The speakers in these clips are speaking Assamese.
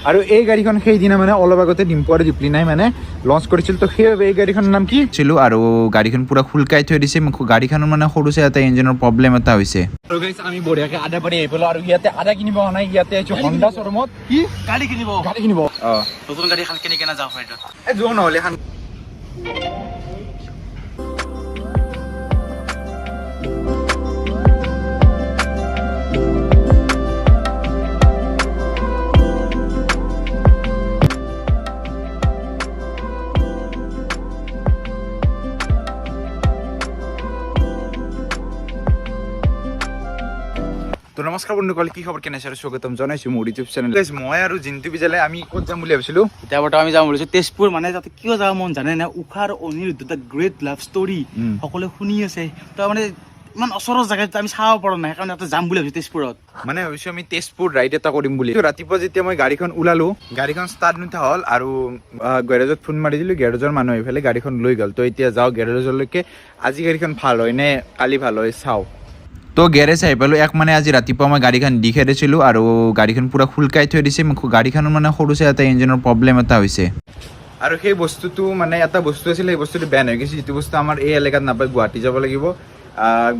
আৰু এই গাড়ীখন সেইদিনা মানে অলপ আগতে ডিম্পু আৰু দীপলিনাই মানে লঞ্চ কৰিছিল। তো সেইবাবে এই গাড়ীখনৰ নাম কি ছিল আৰু গাড়ীখন পুৰা খুলকাই থৈ দিছে। গাড়ীখনৰ মানে সৰুছে এটা ইঞ্জিনৰ প্ৰব্লেম এটা হৈছে। আৰু গাইছ আমি বঢ়িয়াকে আদা পাৰি আহিলোঁ আৰু ইয়াতে আদা কিনিব অহা নাই, ইয়াতে আছো হণ্ডা শ্বৰুমত। কি গাড়ী কিনিব? নতুন গাড়ী এখন কিনি কেনে যাওঁ ফ্লাইটত। যোৱা নহ'লে এখন তো নমস্কাৰ বন্ধুসকল, কি খবৰ? কেনে আছে? স্বাগতম জনাইছোঁ মোৰ ইউটিউব চেনেল। মই আৰু জিন্তু বিজালে আমি ক'ত যাম বুলি ভাবিছিলোঁ। এতিয়া বৰ্তমান আমি যাম বুলিছোঁ তেজপুৰ। মানে তাতে কিয় যাব মন জানে নে? উষা আৰু অনিৰুদ্ধ এটা গ্ৰেট লাভ ষ্টৰী সকলোৱে শুনি আছে। তো মানে ইমান ওচৰৰ জেগাত আমি চাব পৰা নাই, সেইকাৰণে তাতে যাম বুলি ভাবিছোঁ তেজপুৰত। মানে ভাবিছোঁ আমি তেজপুৰ ৰাইড এটা কৰিম বুলি। ৰাতিপুৱা যেতিয়া মই গাড়ীখন ওলালোঁ, গাড়ীখন ষ্টাৰ্ট নুঠা হ'ল আৰু গেৰেজত ফোন মাৰি দিলোঁ। গেৰেজৰ মানুহ এইফালে গাড়ীখন লৈ গ'ল। তো এতিয়া যাওঁ গেৰেজলৈকে। আজি গাড়ীখন ভাল হয় নে কালি ভাল হয় চাওঁ। তো গেৰেজ আহি পালোঁ। মানে আজি ৰাতিপুৱা মই গাড়ীখন দি খেদিছিলোঁ আৰু গাড়ীখন পূৰা খুলকাই থৈ দিছে। গাড়ীখনৰ মানে সৰুছে এটা ইঞ্জিনৰ প্ৰব্লেম এটা হৈছে। আৰু সেই বস্তুটো মানে এটা বস্তু আছিলে, সেই বস্তুটো বেয়া হৈ গৈছে। যিটো বস্তু আমাৰ এই এলেকাত নাপায়, গুৱাহাটী যাব লাগিব।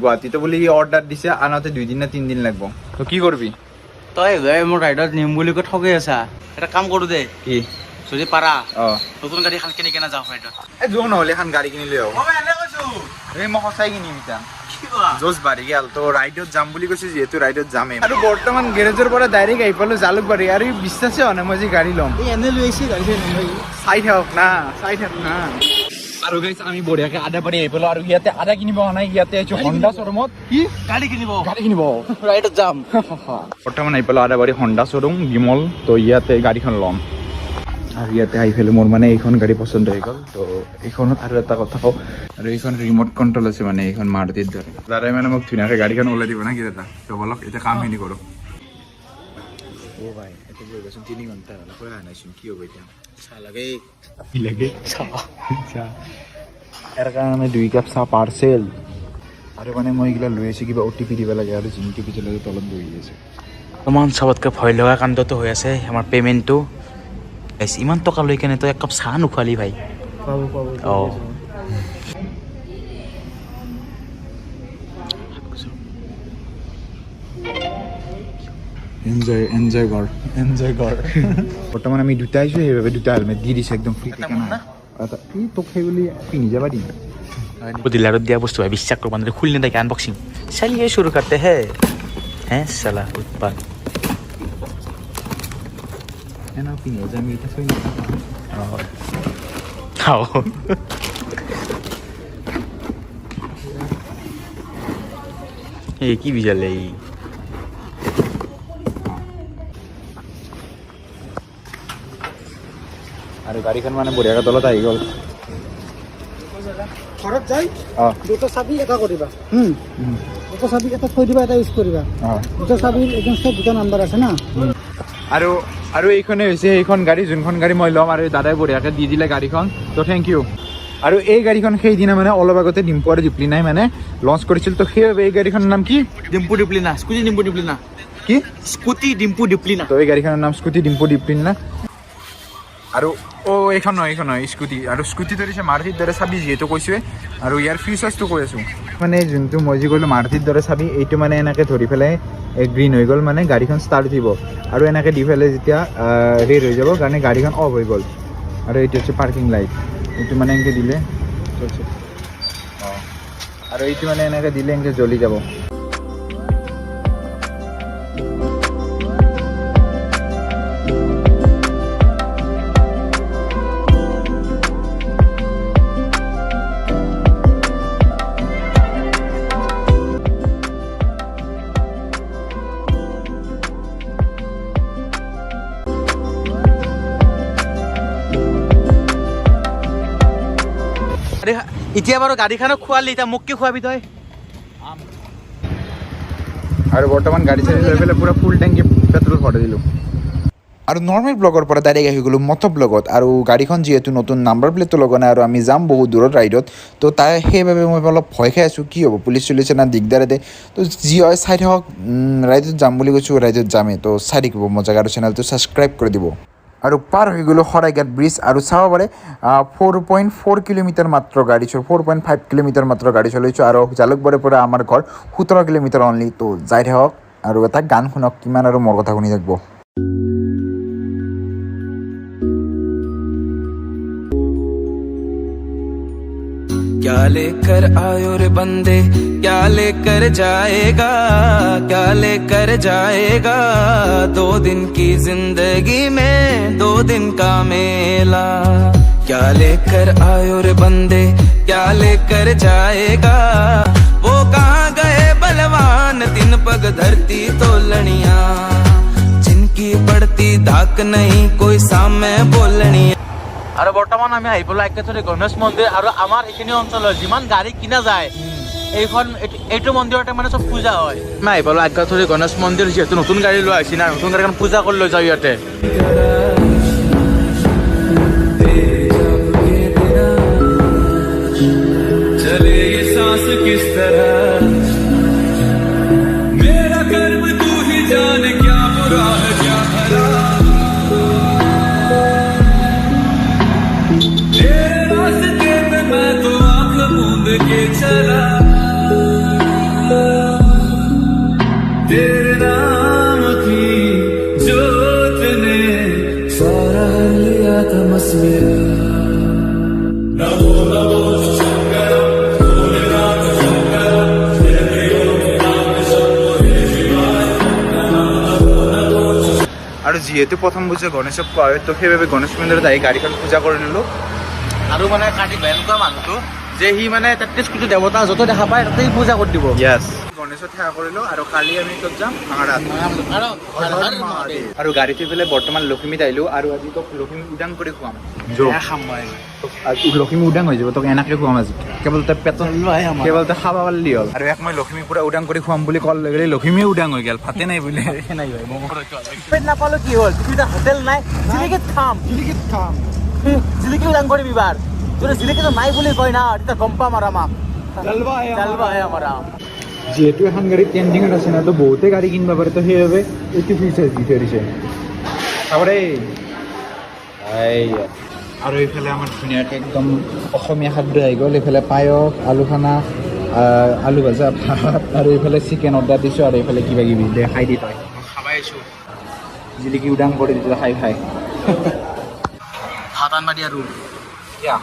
গুৱাহাটীতো বুলি অৰ্ডাৰ দিছে, আনহাতে 2 দিন নে 3 দিন লাগিব। তো কি কৰিবি তই? মোৰ ৰাইডত নিম বুলি কৈ ঠগি আছা। এটা কাম কৰোঁ দে, কি যদি পাৰা নতুন গাড়ী এখন কিনি কেনে যাওঁ ফ্লাইটত। যোৱা নহ'লে এখন গাড়ী কিনিলে হ'ব। এই মই সঁচাই কিনিম এতিয়া। জোচ বাঢ়ি গেল। তো ৰাইডত যাম বুলি কৈছে, যিহেতু ৰাইডত যামেই। আৰু বৰ্তমান গেৰেজৰ পৰা ডাইৰেক্ট আহি পালোঁ জালুকবাৰী। আৰু বিশ্বাসে হোৱা নাই মই যে গাড়ী ল'ম। এনে লৈ আহিছে গাড়ী চাই থাকক না। আৰু গাইছ আমি বঢ়িয়াকে আদা পাৰি আহি পালোঁ আৰু ইয়াতে আদা কিনিব অহা নাই, ইয়াতে আছো হণ্ডা শ্বৰুমত। কি গাড়ী কিনিব ৰাইডত যাম। বৰ্তমান আহি পালোঁ আদাবাৰী হণ্ডা শ্বৰুম বিমল। তো ইয়াতে গাড়ীখন ল'ম। আৰু ইয়াতে আহি পেলাই মোৰ মানে এইখন গাড়ী পচন্দ হৈ গ'ল। তো এইখনত আৰু এটা কথা কওঁ, আৰু এইখন ৰিমট কণ্ট্ৰল আছে, মানে এইখন মাৰুতিৰ দৰে। দাদাই মানে মোক ধুনীয়াকৈ গাড়ীখন ওলাই দিব না কি দাদা। তো বলক এতিয়া কামখিনি কৰোঁ। অ' ভাই এতিয়া গৈ গৈছোন 3 ঘণ্টা হ'ল, কৈ অহা নাইচোন। কি হ'ব এতিয়া? চাহ লাগে। কি লাগে? চাহ। ইয়াৰ কাৰণে 2 কাপ চাহ পাৰ্চেল। আৰু মানে মই এইগিলা লৈ আছোঁ, কিবা OTP দিব লাগে। আৰু জিন্তু পিছলৈ তলত বহি আছে। ইমান চবতকৈ ভয় লগা কাণ্ডটো হৈ আছে আমাৰ পে'মেণ্টটো। ইমান টকা লৈ কেনে তই 1 কাপ চাহ নোখোৱালি ভাই। অঁ এনজয় কৰ। বৰ্তমান আমি দুটা আহিছোঁ, সেইবাবে 2টা হেলমেট দি দিছে একদম ফ্ৰী। তোক সেই বুলি পিন্ধি যাবা দিম। ডিলাৰত দিয়া বস্তু হয়, বিশ্বাস কৰিব মানে খুলি নেদেখে আনবক্সিং চালিয়ে শুৰু কৰতে হে চালা উৎপাত। পিন্ধি যাম এতিয়া থৈ এই কি বিজালে ই। আৰু গাড়ীখন মানে বঢ়িয়াকৈ তলত আহি গ'ল। ঘৰত যাই দুটা চাবি এটা কৰিবা, দুটা চাবি এটা থৈ দিবা, এটা ইউজ কৰিবা। দুটা চাবিৰ এগেইনষ্টত 2টা নাম্বাৰ আছে না। আৰু এইখনে হৈছে সেইখন গাড়ী, যোনখন গাড়ী মই ল'ম। আৰু দাদাই বঢ়িয়াকৈ দি দিলে গাড়ীখন। তো থেংক ইউ। আৰু এই গাড়ীখন সেইদিনা মানে অলপ আগতে ডিম্পু আৰু দীপলিনাই মানে লঞ্চ কৰিছিল। তো সেইবাবে এই গাড়ীখনৰ নাম কি? ডিম্পু ডিপ্লিনা। স্কুটি ডিম্পু ডিপ্লিনা। কি স্কুটি ডিম্পু ডিপ্লিনা। তো এই গাড়ীখনৰ নাম স্কুটি ডিম্পু ডিপ্লিনা। আৰু এইখন নহয় স্কুটি। আৰু স্কুটি ধৰিছে মাৰুতিৰ দৰে চাবি, যিহেতু কৈছোঁৱে। আৰু ইয়াৰ ফিচাৰ্ছটো কৈ আছোঁ, মানে যোনটো মই যি ক'লোঁ মাৰুতিৰ দৰে চাবি, এইটো মানে এনেকৈ ধৰি পেলাই গ্ৰীণ হৈ গ'ল, মানে গাড়ীখন ষ্টাৰ্ট উঠিব। আৰু এনেকৈ দি পেলাই যেতিয়া ৰেড হৈ যাব, কাৰণে গাড়ীখন অফ হৈ গ'ল। আৰু এইটো হৈছে পাৰ্কিং লাইট। এইটো মানে এনেকৈ দিলে আৰু এইটো মানে এনেকৈ দিলে এনেকৈ জ্বলি যাব। এতিয়া বাৰু গাড়ীখনক খোৱালি, এতিয়া মোক কি খোৱাবি তই? আৰু বৰ্তমান গাড়ী চাড়ী লৈ পেলাই পুৰা ফুল টেংকি পেট্ৰল ভৰাই দিলোঁ। আৰু নৰ্মেল ব্লগৰ পৰা ডাইৰেক্ট আহি গ'লোঁ মট' ব্লগত। আৰু গাড়ীখন যিহেতু নতুন নাম্বাৰ প্লেটটো লগা নাই, আৰু আমি যাম বহুত দূৰত ৰাইডত। তো সেইবাবে মই অলপ ভয় খাই আছোঁ, কি হ'ব পুলিচ চুলিছে না দিগদাৰ দে। তো যি হয় চাই থাকক। ৰাইডত যাম বুলি কৈছোঁ, ৰাইডত যামেই। তো চাই থাকিব মজাক, আৰু চেনেলটো ছাবস্ক্ৰাইব কৰি দিব। আৰু পাৰ হৈ গ'লোঁ শৰাইঘাট ব্ৰিজ আৰু চাব পাৰে 4.4 কিলোমিটাৰ মাত্ৰ গাড়ী 4.5 কিলোমিটাৰ মাত্ৰ গাড়ী চলাইছোঁ আৰু জালুকবাৰীৰ পৰা আমাৰ ঘৰ 17 কিলোমিটাৰ অনলি তো যাই থাকক আৰু এটা গান শুনক কিমান আৰু মোৰ কথা শুনি থাকিব क्या लेकर आयो रे बंदे क्या लेकर जाएगा क्या लेकर जाएगा 2 दिन की जिंदगी में 2 दिन का मेला क्या लेकर आयो रे बंदे क्या लेकर जाएगा वो कहाँ गए बलवान 3 पग धरती तोलनिया जिनकी पड़ती धाक नहीं कोई सामने बोलनी আৰু বৰ্তমান আমি আহি পালোঁ একেথৰে গণেশ মন্দিৰ আৰু আমাৰ এইখিনি অঞ্চলৰ যিমান গাড়ী কিনা যায় এইটো মন্দিৰতে মানে চব পূজা হয় আমি আহি পালোঁ একেথৰে গণেশ মন্দিৰ যিহেতু নতুন গাড়ী লৈ আহিছে না নতুন গাড়ীখন পূজা কৰি লৈ যাওঁ ইয়াতে चले ये सांस किस तरह मेरा कर्म तू ही जाने क्या बुरा है क्या भला तेरे रास्ते पे मैं तो आंख मूंद के चला तेरे नाम की जोत ने सारा लिया था मसमेरा আৰু যিহেতু প্ৰথম পূজা গণেশক কোৱা হয় তো সেইবাবে গণেশ মন্দিৰত আহি গাড়ীখন পূজা কৰি ল'লোঁ আৰু মানে কাৰ্তিক ভয়ংকৰ মানুহটো যে সি মানে 33 কোটি দেৱতা য'ত দেখা পায় তাতেই পূজা কৰি দিব য়েছ গণেশত সেৱা কৰিলোঁ আৰু কালি আমি ক'ত যাম ভাঙাৰাত আৰু গাড়ীত পেলাই বৰ্তমান লখিমীত আহিলোঁ আৰু আজি তোক লখিমী উদাং কৰি খুৱাম লখিমী উদাং হৈ যাব তোক এনেকৈ খুৱাম আজি কেৱল তই পেটত কেৱল তই খাব পাৰিলি হ'ল আৰু এক মই লখিমী পুৰা উদাং কৰি খুৱাম বুলি কল লাগিলে লখিমীয়ে উদাং হৈ গ'ল ভাতে নাই বোলে নাই নাপালোঁ কি হ'ল পৃথিৱীত হোটেল নাই জিলিকিত খাম জিলিকি উদাং কৰিবি বাৰ যদি জিলিকিটো নাই বুলি কয় না তেতিয়া গম পাম আৰু আমাক জালবা হে আমাৰ যিহেতু এখন গাড়ী ট্ৰেণ্ডিঙত আছে না তো বহুতে গাড়ী কিনিব পাৰে তো সেইবাবে এইটো ফিচাৰ দি থৈ দিছে চাবৰে আৰু এইফালে আমাৰ ধুনীয়াকৈ একদম অসমীয়া খাদ্য আহি গ'ল এইফালে পায়স আলু খানা আলু ভাজা ভাত আৰু এইফালে চিকেন অৰ্ডাৰ দিছোঁ আৰু এইফালে কিবা কিবি দে খাই দি তই খাবাই আছোঁ জিলিকি উদাং কৰি দিছোঁ খাই ভাত আনবা দিয়া ৰুল Yeah.